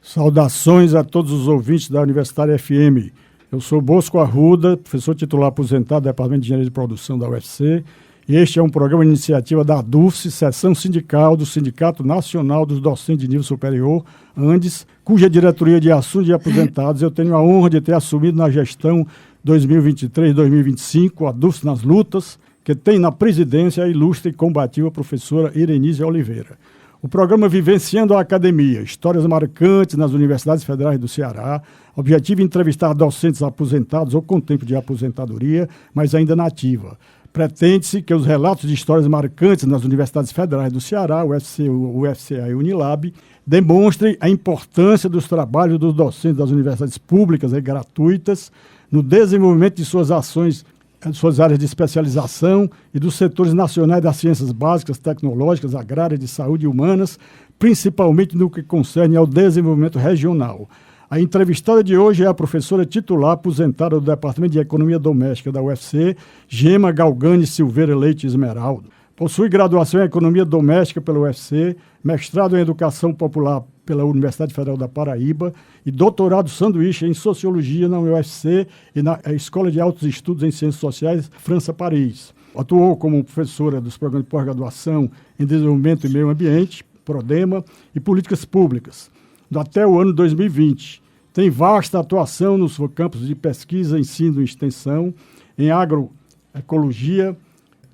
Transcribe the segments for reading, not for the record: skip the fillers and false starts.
Saudações a todos os ouvintes da Universitária FM. Eu sou Bosco Arruda, professor titular aposentado do Departamento de Engenharia de Produção da UFC, e este é um programa de iniciativa da DUFSE, Seção Sindical do Sindicato Nacional dos Docentes de Nível Superior, ANDES, cuja diretoria de assuntos de aposentados eu tenho a honra de ter assumido na gestão 2023-2025, a DUFSE nas lutas, que tem na presidência a ilustre e combativa professora Irenise Oliveira. O programa Vivenciando a Academia, histórias marcantes nas universidades federais do Ceará, objetivo entrevistar docentes aposentados ou com tempo de aposentadoria, mas ainda na ativa. Pretende-se que os relatos de histórias marcantes nas universidades federais do Ceará, UFC, UFCA e Unilab, demonstrem a importância dos trabalhos dos docentes das universidades públicas e gratuitas no desenvolvimento de suas ações, suas áreas de especialização e dos setores nacionais das ciências básicas, tecnológicas, agrárias, de saúde e humanas, principalmente no que concerne ao desenvolvimento regional. A entrevistada de hoje é a professora titular aposentada do Departamento de Economia Doméstica da UFC, Gema Galgani Silveira Leite Esmeraldo. Possui graduação em Economia Doméstica pela UFC, mestrado em Educação Popular pela Universidade Federal da Paraíba e doutorado sanduíche em Sociologia na UFC e na Escola de Altos Estudos em Ciências Sociais, França, Paris. Atuou como professora dos programas de pós-graduação em Desenvolvimento e Meio Ambiente, PRODEMA, e Políticas Públicas, até o ano 2020. Tem vasta atuação nos campos de pesquisa, ensino e extensão, em agroecologia,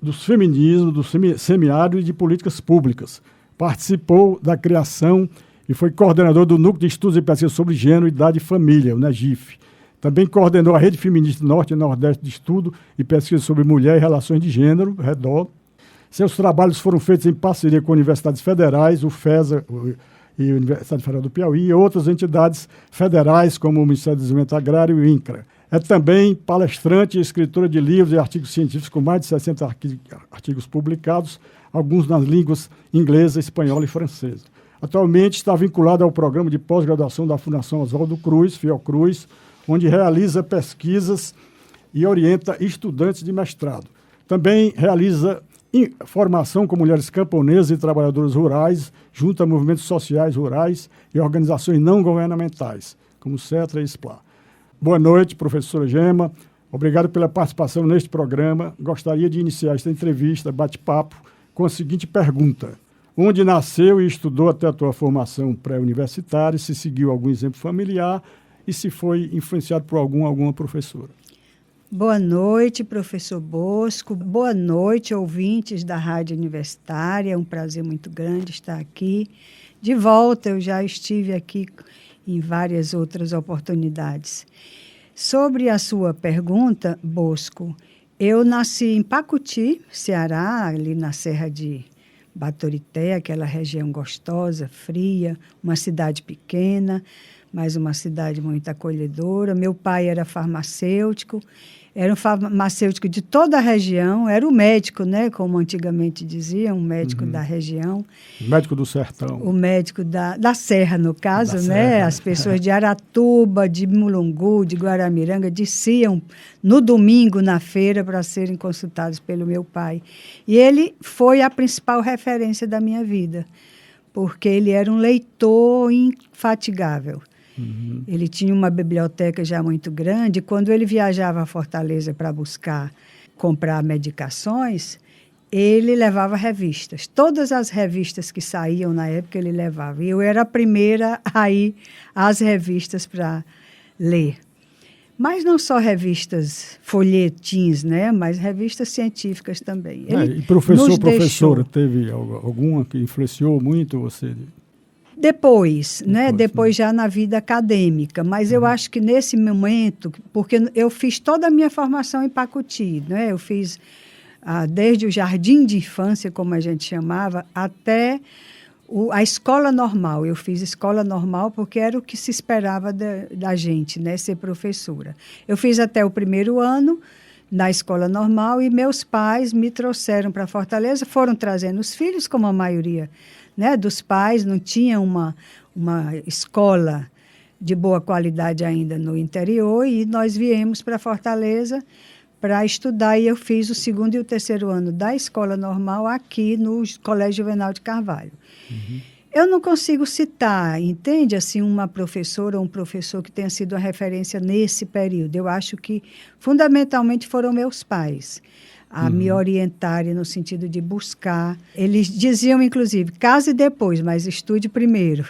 dos feminismos, do semiárido e de políticas públicas. Participou da criação e foi coordenador do Núcleo de Estudos e Pesquisa sobre Gênero, Idade e Família, o NEGIF. Também coordenou a Rede Feminista Norte e Nordeste de Estudo e Pesquisa sobre Mulher e Relações de Gênero, REDOR. Seus trabalhos foram feitos em parceria com universidades federais, o FESA e a Universidade Federal do Piauí, e outras entidades federais, como o Ministério do Desenvolvimento Agrário e o INCRA. É também palestrante e escritora de livros e artigos científicos com mais de 60 artigos publicados, alguns nas línguas inglesa, espanhola e francesa. Atualmente está vinculada ao programa de pós-graduação da Fundação Oswaldo Cruz, Fiocruz, onde realiza pesquisas e orienta estudantes de mestrado. Também realiza formação com mulheres camponesas e trabalhadoras rurais, junto a movimentos sociais rurais e organizações não governamentais, como CETRA e SPLA. Boa noite, professora Gema. Obrigado pela participação neste programa. Gostaria de iniciar esta entrevista, bate-papo, com a seguinte pergunta. Onde nasceu e estudou até a tua formação pré-universitária, se seguiu algum exemplo familiar e se foi influenciado por alguma professora? Boa noite, professor Bosco. Boa noite, ouvintes da Rádio Universitária. É um prazer muito grande estar aqui. De volta, eu já estive aqui em várias outras oportunidades. Sobre a sua pergunta, Bosco, eu nasci em Pacuti, Ceará, ali na Serra de Baturité, aquela região gostosa, fria, uma cidade pequena, mas uma cidade muito acolhedora. Meu pai era farmacêutico de toda a região, era o médico, né, como antigamente diziam, um médico da região. Médico do sertão. O médico da Serra, no caso, da né? Serra. As pessoas de Aratuba, de Mulungu, de Guaramiranga, desciam no domingo na feira para serem consultados pelo meu pai. E ele foi a principal referência da minha vida, porque ele era um leitor infatigável. Ele tinha uma biblioteca já muito grande. Quando ele viajava a Fortaleza para comprar medicações, ele levava revistas. Todas as revistas que saíam na época ele levava. E eu era a primeira a ir às revistas para ler. Mas não só revistas, folhetins, né? Mas revistas científicas também. E professora, teve alguma que influenciou muito você? Depois, né? Depois já na vida acadêmica, mas eu acho que nesse momento, porque eu fiz toda a minha formação em Pacuti, né? Eu fiz desde o jardim de infância, como a gente chamava, até a escola normal. Eu fiz escola normal porque era o que se esperava da gente, né? Ser professora. Eu fiz até o primeiro ano na escola normal e meus pais me trouxeram para Fortaleza, foram trazendo os filhos, como a maioria, né, dos pais. Não tinha uma escola de boa qualidade ainda no interior e nós viemos para Fortaleza para estudar e eu fiz o segundo e o terceiro ano da escola normal aqui no Colégio Juvenal de Carvalho. Eu não consigo citar, entende, assim, uma professora ou um professor que tenha sido uma referência nesse período. Eu acho que, fundamentalmente, foram meus pais a me orientarem no sentido de buscar. Eles diziam, inclusive, case depois, mas estude primeiro.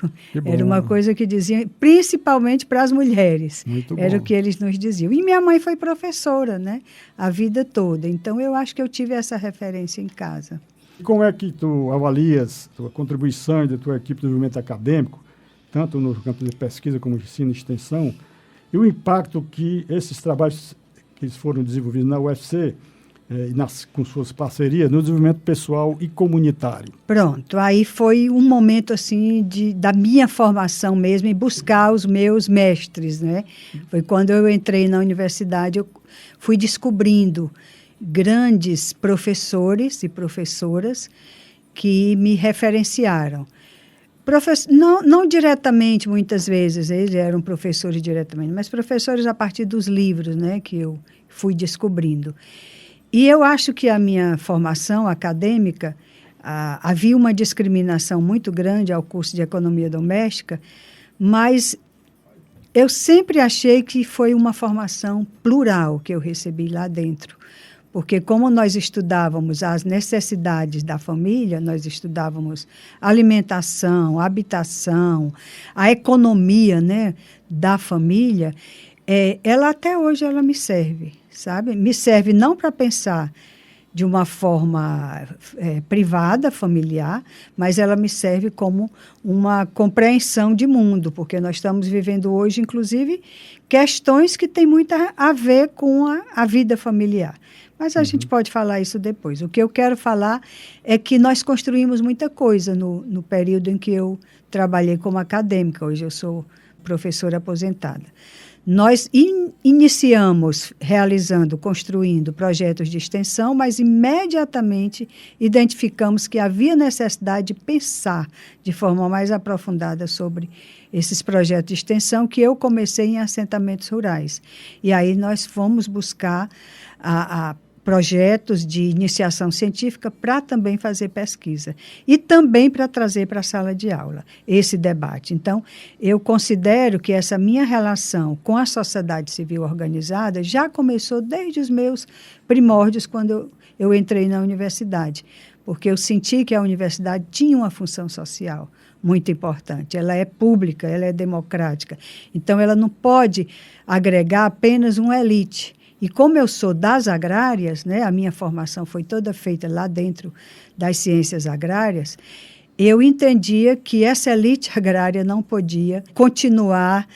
Era uma coisa que diziam, principalmente para as mulheres. Muito Era bom. o que eles nos diziam. E minha mãe foi professora, né? A vida toda. Então, eu acho que eu tive essa referência em casa. Como é que tu avalias a contribuição da tua equipe de desenvolvimento acadêmico, tanto no campo de pesquisa como ensino e extensão, e o impacto que esses trabalhos que foram desenvolvidos na UFC, com suas parcerias, no desenvolvimento pessoal e comunitário? Pronto, aí foi um momento assim da minha formação mesmo, em buscar os meus mestres, né? Foi quando eu entrei na universidade, eu fui descobrindo grandes professores e professoras que me referenciaram. Não diretamente, muitas vezes, eles eram professores diretamente, mas professores a partir dos livros, né, que eu fui descobrindo. E eu acho que a minha formação acadêmica, havia uma discriminação muito grande ao curso de Economia Doméstica, mas eu sempre achei que foi uma formação plural que eu recebi lá dentro. Porque como nós estudávamos as necessidades da família, nós estudávamos alimentação, habitação, a economia, né, da família, ela até hoje ela me serve, sabe? Me serve não para pensar de uma forma privada, familiar, mas ela me serve como uma compreensão de mundo, porque nós estamos vivendo hoje, inclusive, questões que têm muito a ver com a vida familiar. Mas a gente pode falar isso depois. O que eu quero falar é que nós construímos muita coisa no período em que eu trabalhei como acadêmica. Hoje eu sou professora aposentada. Nós iniciamos construindo projetos de extensão, mas imediatamente identificamos que havia necessidade de pensar de forma mais aprofundada sobre esses projetos de extensão que eu comecei em assentamentos rurais. E aí nós fomos buscar projetos de iniciação científica para também fazer pesquisa e também para trazer para a sala de aula esse debate. Então, eu considero que essa minha relação com a sociedade civil organizada já começou desde os meus primórdios, quando eu entrei na universidade, porque eu senti que a universidade tinha uma função social muito importante. Ela é pública, ela é democrática. Então, ela não pode agregar apenas uma elite. E como eu sou das agrárias, né, a minha formação foi toda feita lá dentro das ciências agrárias, eu entendia que essa elite agrária não podia continuar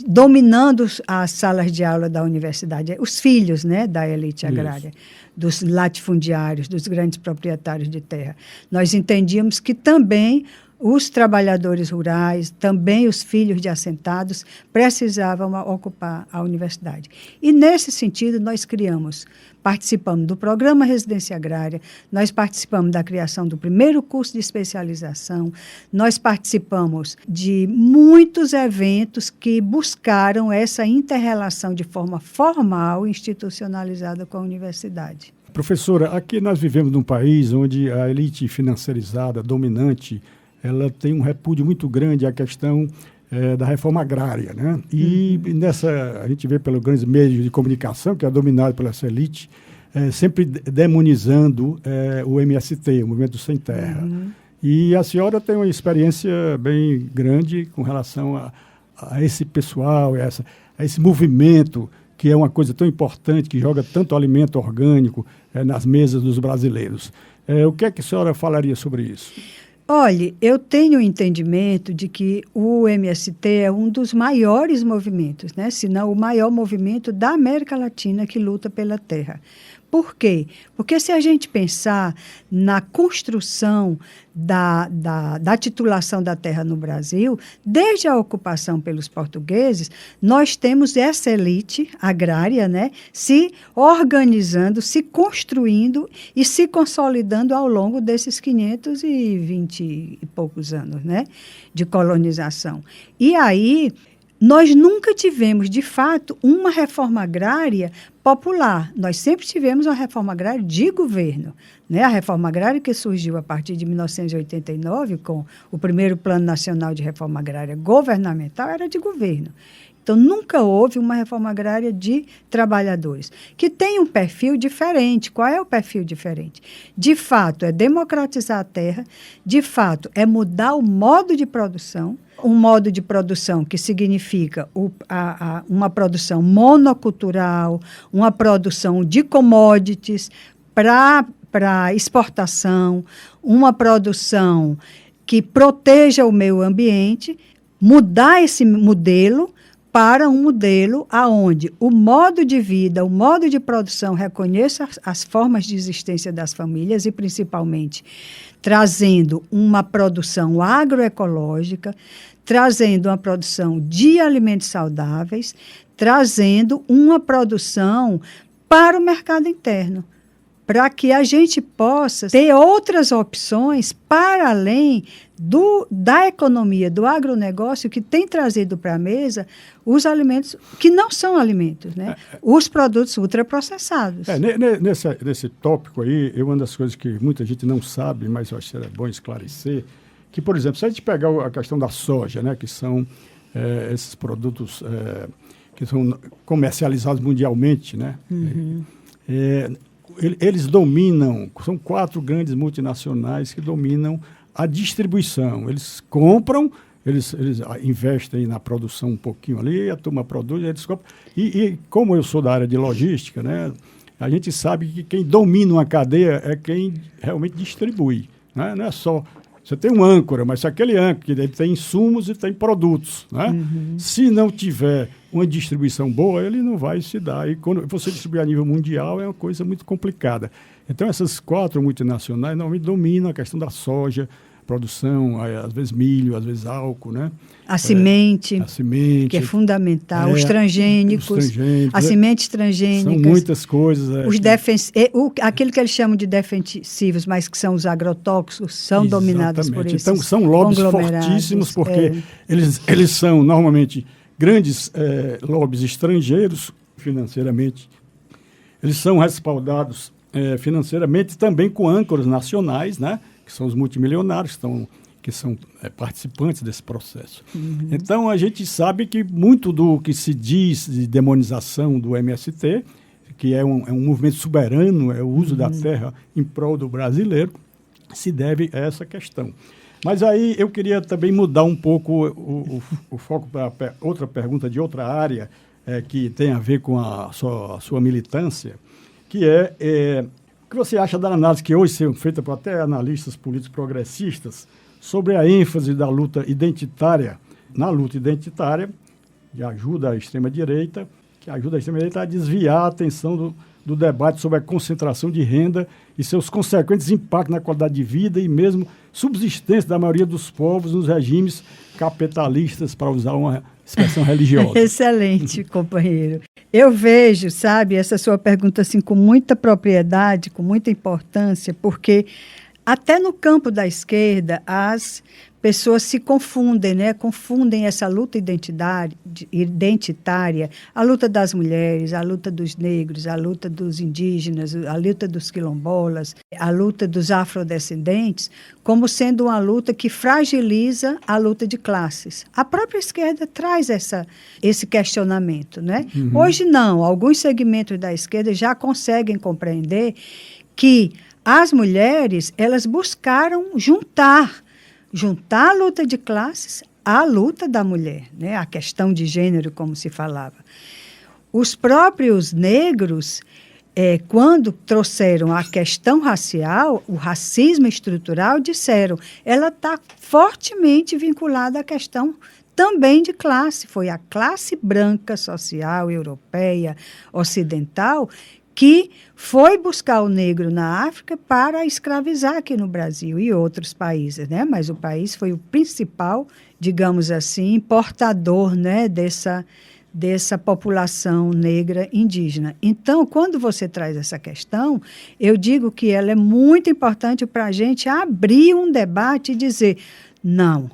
dominando as salas de aula da universidade, os filhos, né, da elite agrária, dos latifundiários, dos grandes proprietários de terra. Nós entendíamos que também os trabalhadores rurais, também os filhos de assentados, precisavam ocupar a universidade. E, nesse sentido, nós participamos do programa Residência Agrária, nós participamos da criação do primeiro curso de especialização, nós participamos de muitos eventos que buscaram essa inter-relação de forma formal e institucionalizada com a universidade. Professora, aqui nós vivemos num país onde a elite financiarizada, dominante, ela tem um repúdio muito grande à questão da reforma agrária, né? E a gente vê pelos grandes meios de comunicação, que é dominado pela essa elite, sempre demonizando o MST, o Movimento Sem Terra. E a senhora tem uma experiência bem grande com relação a esse pessoal, a esse movimento, que é uma coisa tão importante, que joga tanto alimento orgânico nas mesas dos brasileiros. O que é que a senhora falaria sobre isso? Olha, eu tenho o entendimento de que o MST é um dos maiores movimentos, né? Se não o maior movimento da América Latina que luta pela terra. Por quê? Porque se a gente pensar na construção da titulação da terra no Brasil, desde a ocupação pelos portugueses, nós temos essa elite agrária, né, se organizando, se construindo e se consolidando ao longo desses 520 e poucos anos, né, de colonização. E aí, nós nunca tivemos, de fato, uma reforma agrária popular. Nós sempre tivemos uma reforma agrária de governo, né? A reforma agrária que surgiu a partir de 1989, com o primeiro Plano Nacional de Reforma Agrária governamental, era de governo. Então, nunca houve uma reforma agrária de trabalhadores, que tem um perfil diferente. Qual é o perfil diferente? De fato, é democratizar a terra, de fato, é mudar o modo de produção, um modo de produção que significa uma produção monocultural, uma produção de commodities para exportação, uma produção que proteja o meio ambiente, mudar esse modelo para um modelo onde o modo de vida, o modo de produção reconheça as formas de existência das famílias e, principalmente, trazendo uma produção agroecológica, trazendo uma produção de alimentos saudáveis, trazendo uma produção para o mercado interno, para que a gente possa ter outras opções para além da economia, do agronegócio, que tem trazido para a mesa os alimentos que não são alimentos, né? Os produtos ultraprocessados. Nesse tópico aí, uma das coisas que muita gente não sabe, mas eu acho que é bom esclarecer, que, por exemplo, se a gente pegar a questão da soja, né, que são esses produtos que são comercializados mundialmente, né? Uhum. Eles dominam, são 4 grandes multinacionais que dominam a distribuição. Eles compram, eles investem na produção um pouquinho ali, a turma produz, eles compram. E como eu sou da área de logística, né, a gente sabe que quem domina uma cadeia é quem realmente distribui. Né? Não é só... Você tem um âncora, mas se aquele âncora ele tem insumos e tem produtos, né? Uhum. Se não tiver uma distribuição boa, ele não vai se dar. E quando você distribuir a nível mundial é uma coisa muito complicada. Então, essas 4 multinacionais normalmente dominam a questão da soja, produção, às vezes milho, às vezes álcool, né? A semente, que é fundamental, os transgênicos, as sementes transgênicas. São muitas coisas. Aquilo que eles chamam de defensivos, mas que são os agrotóxicos, são dominados por esses Então, são lobbies fortíssimos, porque eles são, normalmente, grandes lobbies estrangeiros, financeiramente. Eles são respaldados financeiramente também com âncoras nacionais, né? Que são os multimilionários, que são participantes desse processo. Uhum. Então, a gente sabe que muito do que se diz de demonização do MST, que é um movimento soberano, é o uso da terra em prol do brasileiro, se deve a essa questão. Mas aí eu queria também mudar um pouco o foco para outra pergunta de outra área, que tem a ver com a sua militância, que o que você acha da análise que hoje é feita por até analistas políticos progressistas sobre a ênfase da luta identitária, que ajuda a extrema-direita a desviar a atenção do debate sobre a concentração de renda e seus consequentes impactos na qualidade de vida e mesmo subsistência da maioria dos povos nos regimes capitalistas, para usar uma expressão religiosa. Excelente, companheiro. Eu vejo, sabe, essa sua pergunta assim, com muita propriedade, com muita importância, porque até no campo da esquerda as pessoas se confundem, né? Confundem essa luta identitária, a luta das mulheres, a luta dos negros, a luta dos indígenas, a luta dos quilombolas, a luta dos afrodescendentes, como sendo uma luta que fragiliza a luta de classes. A própria esquerda traz esse questionamento, né? Uhum. Hoje não, alguns segmentos da esquerda já conseguem compreender que as mulheres, elas buscaram juntar a luta de classes à luta da mulher, né? A questão de gênero, como se falava. Os próprios negros, quando trouxeram a questão racial, o racismo estrutural, disseram, ela está fortemente vinculada à questão também de classe. Foi a classe branca, social, europeia, ocidental, que foi buscar o negro na África para escravizar aqui no Brasil e outros países, né? Mas o país foi o principal, digamos assim, importador, né, dessa população negra indígena. Então, quando você traz essa questão, eu digo que ela é muito importante para a gente abrir um debate e dizer, não,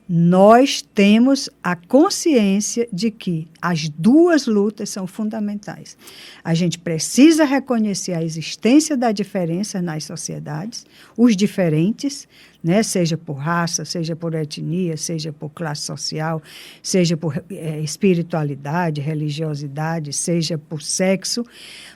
nós temos a consciência de que as duas lutas são fundamentais. A gente precisa reconhecer a existência da diferença nas sociedades, os diferentes, né? Seja por raça, seja por etnia, seja por classe social, seja por espiritualidade, religiosidade, seja por sexo,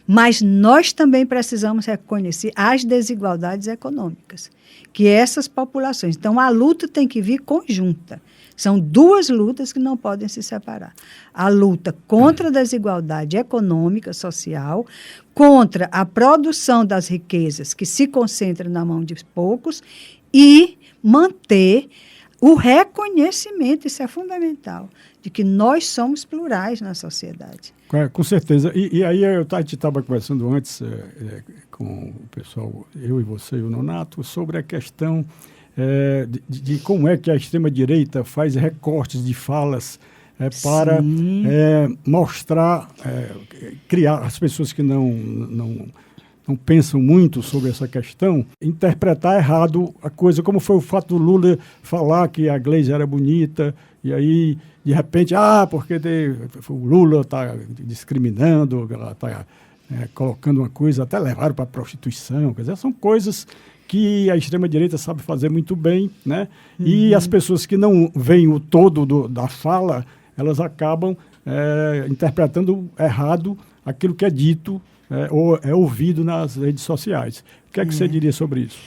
mas nós também precisamos reconhecer as desigualdades econômicas que essas populações. Então, a luta tem que vir conjunta. São duas lutas que não podem se separar. A luta contra a desigualdade econômica, social, contra a produção das riquezas que se concentram na mão de poucos e manter o reconhecimento, isso é fundamental, de que nós somos plurais na sociedade. Com certeza. E aí a gente estava conversando antes com o pessoal, eu e você e o Nonato, sobre a questão de como é que a extrema-direita faz recortes de falas para mostrar, criar as pessoas que não pensam muito sobre essa questão, interpretar errado a coisa, como foi o fato do Lula falar que a Gleisi era bonita, e aí, de repente, porque o Lula está discriminando, ela está colocando uma coisa, até levaram para a prostituição, quer dizer, são coisas que a extrema-direita sabe fazer muito bem, né? Uhum. E as pessoas que não veem o todo da fala, elas acabam interpretando errado aquilo que é dito ou é ouvido nas redes sociais. O que é que você diria sobre isso?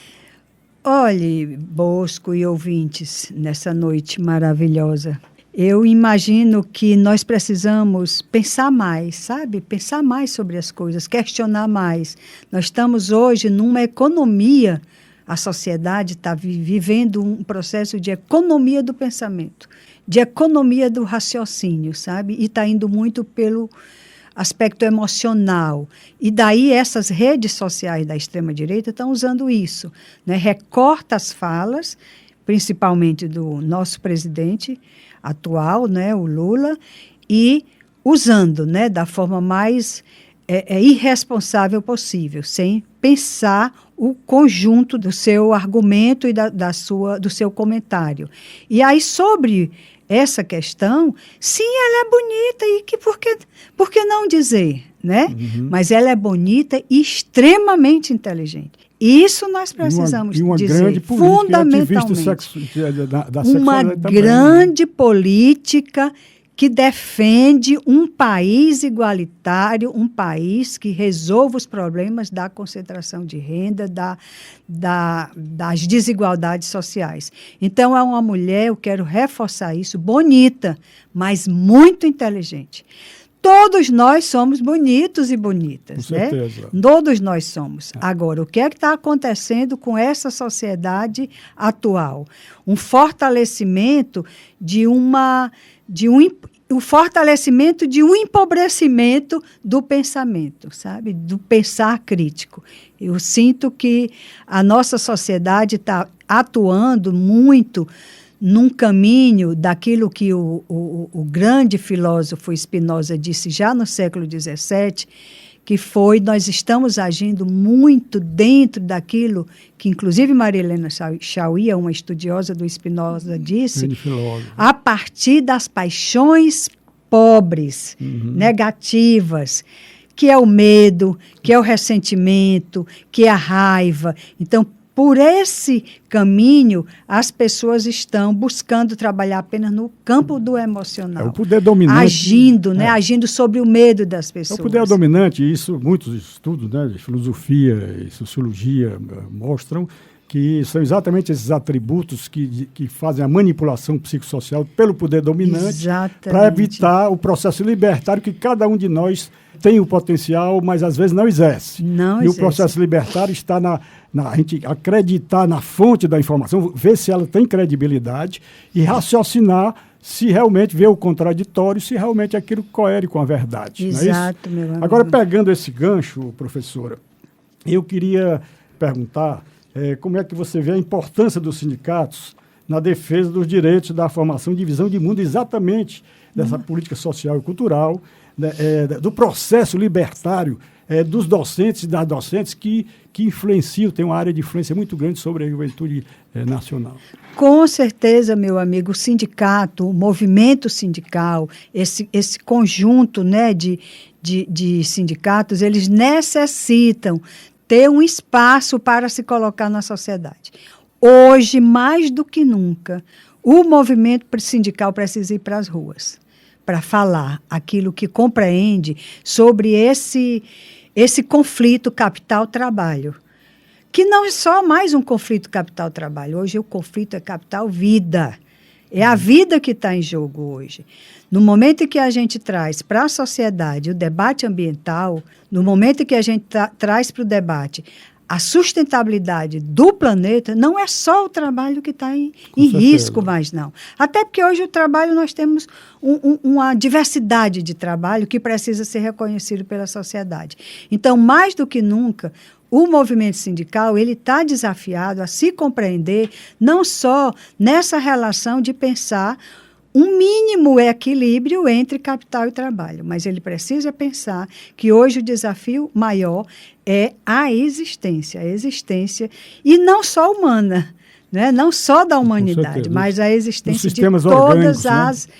Olhe, Bosco e ouvintes, nessa noite maravilhosa, eu imagino que nós precisamos pensar mais, sabe? Pensar mais sobre as coisas, questionar mais. Nós estamos hoje numa economia, a sociedade está vivendo um processo de economia do pensamento, de economia do raciocínio, sabe? E está indo muito pelo aspecto emocional. E daí essas redes sociais da extrema-direita estão usando isso, né? Recorta as falas, principalmente do nosso presidente atual, né, o Lula, e usando, né, da forma mais irresponsável possível, sem pensar o conjunto do seu argumento e do seu comentário. E aí, sobre essa questão, sim, ela é bonita, e por que não dizer, né? Uhum. Mas ela é bonita e extremamente inteligente. Isso nós precisamos dizer, grande fundamentalmente. Da uma grande política que defende um país igualitário, um país que resolva os problemas da concentração de renda, das desigualdades sociais. Então, é uma mulher, eu quero reforçar isso, bonita, mas muito inteligente. Todos nós somos bonitos e bonitas, com certeza. Né? Todos nós somos. Agora, o que é que está acontecendo com essa sociedade atual? Um fortalecimento o fortalecimento de um empobrecimento do pensamento, sabe? Do pensar crítico. Eu sinto que a nossa sociedade está atuando muito num caminho daquilo que o grande filósofo Spinoza disse já no século XVII, que foi, nós estamos agindo muito dentro daquilo que, inclusive, Maria Helena Chauí, uma estudiosa do Spinoza, disse, a partir das paixões pobres, negativas, que é o medo, que é o ressentimento, que é a raiva. Então, por esse caminho, as pessoas estão buscando trabalhar apenas no campo do emocional. É o poder dominante. Agindo, né? Agindo sobre o medo das pessoas. É o poder dominante, isso muitos estudos, né, de filosofia e sociologia mostram que são exatamente esses atributos que fazem a manipulação psicossocial pelo poder dominante para evitar o processo libertário que cada um de nós tem o potencial, mas às vezes não exerce. O processo libertário está na gente acreditar na fonte da informação, ver se ela tem credibilidade e raciocinar se realmente vê o contraditório, se realmente aquilo coere com a verdade. Exato, não é isso? Meu amigo. Agora, pegando esse gancho, professora, eu queria perguntar como é que você vê a importância dos sindicatos na defesa dos direitos da formação de visão de mundo, exatamente dessa política social e cultural, do processo libertário dos docentes e das docentes que influenciam, tem uma área de influência muito grande sobre a juventude nacional. Com certeza, meu amigo, o sindicato, o movimento sindical, esse conjunto, né, de sindicatos, eles necessitam ter um espaço para se colocar na sociedade. Hoje, mais do que nunca, o movimento sindical precisa ir para as ruas para falar aquilo que compreende sobre esse conflito capital-trabalho, que não é só mais um conflito capital-trabalho. Hoje o conflito é capital-vida. É a vida que está em jogo hoje. No momento em que a gente traz para a sociedade o debate ambiental, no momento em que a gente traz para o debate a sustentabilidade do planeta, não é só o trabalho que está em risco mais, não. Até porque hoje o trabalho, nós temos uma diversidade de trabalho que precisa ser reconhecido pela sociedade. Então, mais do que nunca, o movimento sindical ele está desafiado a se compreender não só nessa relação de pensar um mínimo equilíbrio entre capital e trabalho, mas ele precisa pensar que hoje o desafio maior é a existência, e não só humana, né? Não só da humanidade, mas a existência de todas as... Né?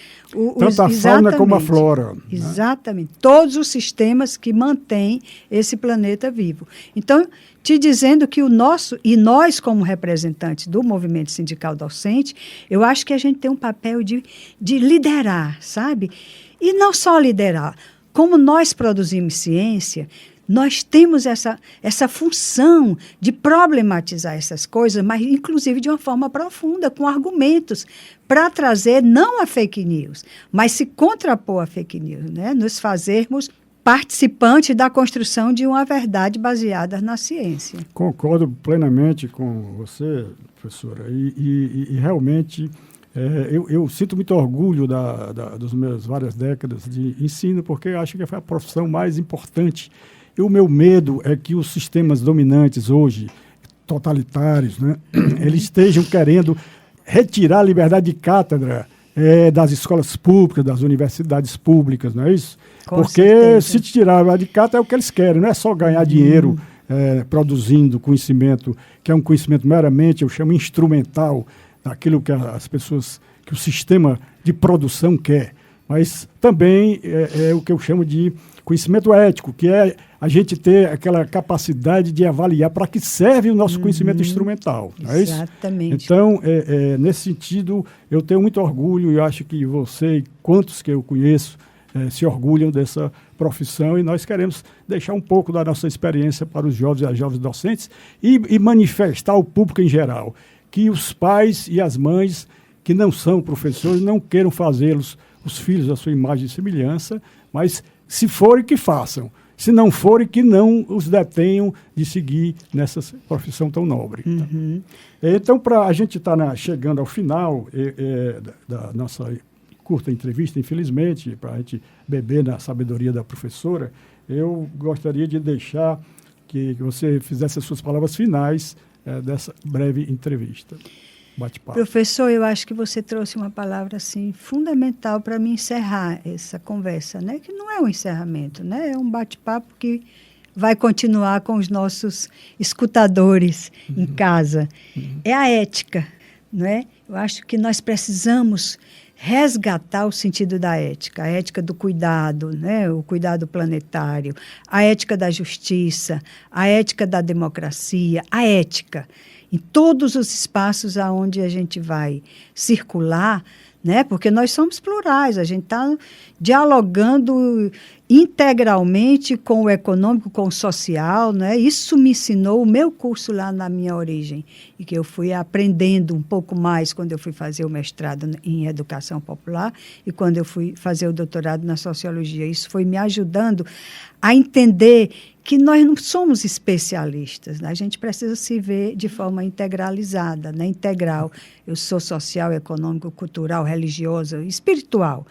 Tanto a fauna como a flora. Exatamente. Né? Todos os sistemas que mantêm esse planeta vivo. Então, te dizendo que nós, como representantes do movimento sindical docente, eu acho que a gente tem um papel de liderar, sabe? E não só liderar. Como nós produzimos ciência, nós temos essa função de problematizar essas coisas, mas inclusive de uma forma profunda, com argumentos, para trazer não a fake news, mas se contrapor a fake news, né? Nos fazermos participantes da construção de uma verdade baseada na ciência. Concordo plenamente com você, professora, e realmente eu sinto muito orgulho das minhas várias décadas de ensino, porque eu acho que foi a profissão mais importante. E o meu medo é que os sistemas dominantes hoje, totalitários, né, eles estejam querendo retirar a liberdade de cátedra das escolas públicas, das universidades públicas, não é isso? Porque certeza. Se tirar a liberdade de cátedra é o que eles querem, não é só ganhar dinheiro produzindo conhecimento, que é um conhecimento meramente, eu chamo instrumental, daquilo que as pessoas, que o sistema de produção quer. Mas também é o que eu chamo de conhecimento ético, que é a gente ter aquela capacidade de avaliar para que serve o nosso conhecimento instrumental. Não é isso? Exatamente. Então, nesse sentido, eu tenho muito orgulho e acho que você e quantos que eu conheço se orgulham dessa profissão, e nós queremos deixar um pouco da nossa experiência para os jovens e as jovens docentes e manifestar ao público em geral que os pais e as mães que não são professores não queiram fazê-los os filhos à sua imagem e semelhança, mas se forem, que façam. Se não forem, que não os detenham de seguir nessa profissão tão nobre. Uhum. Então, a gente está chegando ao final da nossa curta entrevista, infelizmente, para a gente beber na sabedoria da professora, eu gostaria de deixar que você fizesse as suas palavras finais dessa breve entrevista. Bate-papo. Professor, eu acho que você trouxe uma palavra assim, fundamental para me encerrar essa conversa, né? Que não é um encerramento, né? É um bate-papo que vai continuar com os nossos escutadores em casa. É a ética, não é? Eu acho que nós precisamos resgatar o sentido da ética, a ética do cuidado, né? O cuidado planetário, a ética da justiça, a ética da democracia, a ética em todos os espaços aonde a gente vai circular, né? Porque nós somos plurais, a gente está dialogando integralmente com o econômico, com o social, né? Isso me ensinou o meu curso lá na minha origem, e que eu fui aprendendo um pouco mais quando eu fui fazer o mestrado em educação popular e quando eu fui fazer o doutorado na sociologia. Isso foi me ajudando a entender que nós não somos especialistas, né? A gente precisa se ver de forma integralizada, né? Integral. Eu sou social, econômico, cultural, religiosa, espiritual,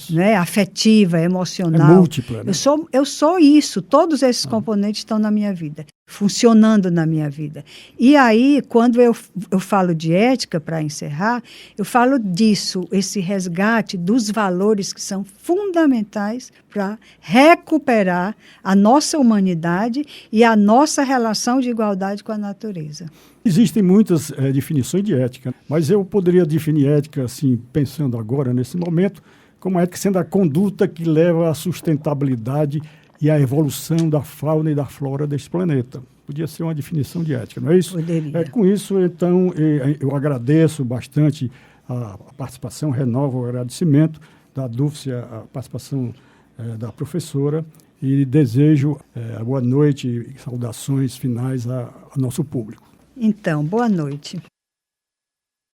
né? Afetiva, emocional. É múltipla, né? Eu sou isso, todos esses componentes estão na minha vida. funcionando na minha vida. E aí, quando eu falo de ética, para encerrar, eu falo disso, esse resgate dos valores que são fundamentais para recuperar a nossa humanidade e a nossa relação de igualdade com a natureza. Existem muitas definições de ética, mas eu poderia definir ética, assim, pensando agora, nesse momento, como ética sendo a conduta que leva à sustentabilidade e à evolução da fauna e da flora deste planeta. Podia ser uma definição de ética, não é isso? Poderia. Com isso, então, eu agradeço bastante a participação, renovo o agradecimento da Dúlcia, a participação da professora, e desejo boa noite e saudações finais ao nosso público. Então, boa noite.